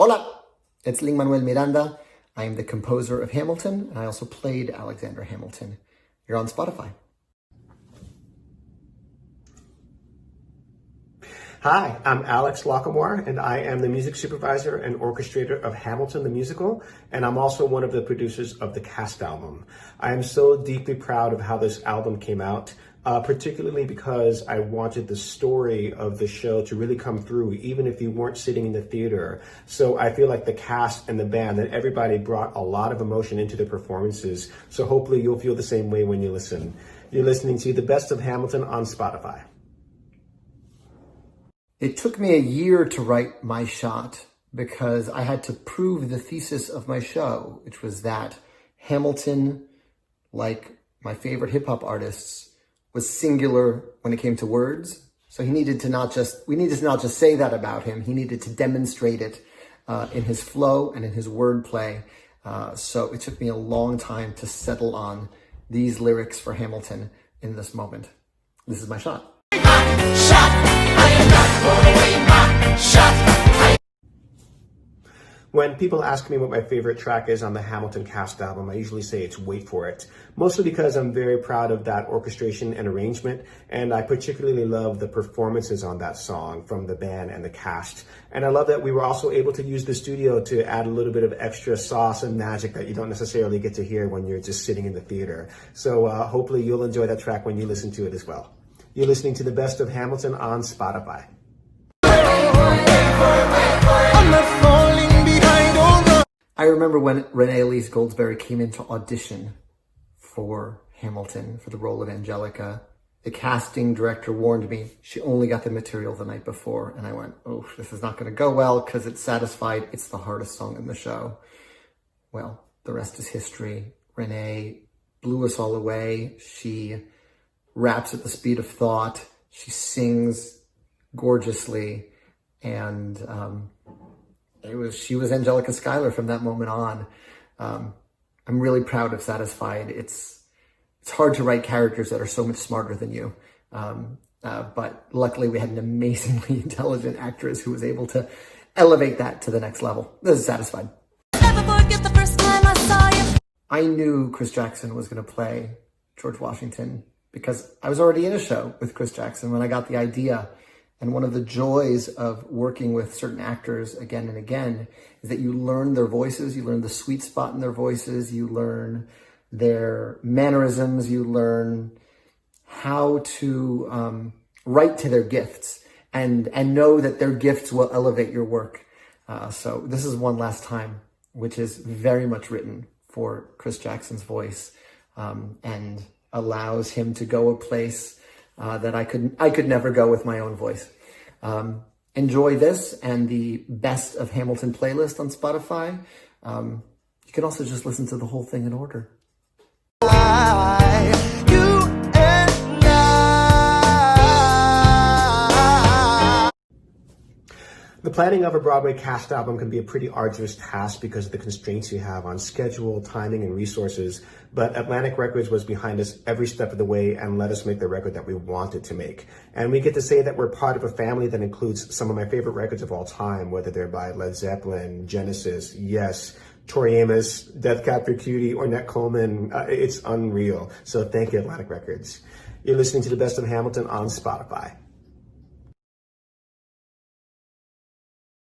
Hola, it's Lin-Manuel Miranda. I am the composer of Hamilton, and I also played Alexander Hamilton. You're on Spotify. Hi, I'm Alex Lacamoire, and I am the music supervisor and orchestrator of Hamilton the Musical, and I'm also one of the producers of the cast album. I am so deeply proud of how this album came out, particularly because I wanted the story of the show to really come through, even if you weren't sitting in the theater. So I feel like the cast and the band, that everybody brought a lot of emotion into the performances, so hopefully you'll feel the same way when you listen. You're listening to The Best of Hamilton on Spotify. It took me a year to write my shot because I had to prove the thesis of my show, which was that Hamilton, like my favorite hip hop artists, was singular when it came to words. So we needed to not just say that about him. He needed to demonstrate it in his flow and in his wordplay. So it took me a long time to settle on these lyrics for Hamilton in this moment. This is my shot. When people ask me what my favorite track is on the Hamilton cast album, I usually say it's Wait For It, mostly because I'm very proud of that orchestration and arrangement, and I particularly love the performances on that song from the band and the cast. And I love that we were also able to use the studio to add a little bit of extra sauce and magic that you don't necessarily get to hear when you're just sitting in the theater. So hopefully you'll enjoy that track when you listen to it as well. You're listening to The Best of Hamilton on Spotify. I remember when Renee Elise Goldsberry came in to audition for Hamilton for the role of Angelica. The casting director warned me she only got the material the night before, and I went, oh, this is not going to go well because it's Satisfied. It's the hardest song in the show. Well, the rest is history. Renee blew us all away. She raps at the speed of thought. She sings gorgeously, and she was Angelica Schuyler from that moment on. I'm really proud of Satisfied. It's hard to write characters that are so much smarter than you. But luckily we had an amazingly intelligent actress who was able to elevate that to the next level. This is Satisfied. Never forget the first time I saw you. I knew Chris Jackson was going to play George Washington because I was already in a show with Chris Jackson when I got the idea. And one of the joys of working with certain actors again and again is that you learn their voices, you learn the sweet spot in their voices, you learn their mannerisms, you learn how to write to their gifts and know that their gifts will elevate your work. So this is One Last Time, which is very much written for Chris Jackson's voice and allows him to go a place that I could never go with my own voice. Enjoy this and the Best of Hamilton playlist on Spotify. You can also just listen to the whole thing in order. The planning of a Broadway cast album can be a pretty arduous task because of the constraints you have on schedule, timing, and resources. But Atlantic Records was behind us every step of the way and let us make the record that we wanted to make. And we get to say that we're part of a family that includes some of my favorite records of all time, whether they're by Led Zeppelin, Genesis, Yes, Tori Amos, Death Cab for Cutie, or Ornette Coleman. It's unreal. So thank you, Atlantic Records. You're listening to The Best of Hamilton on Spotify.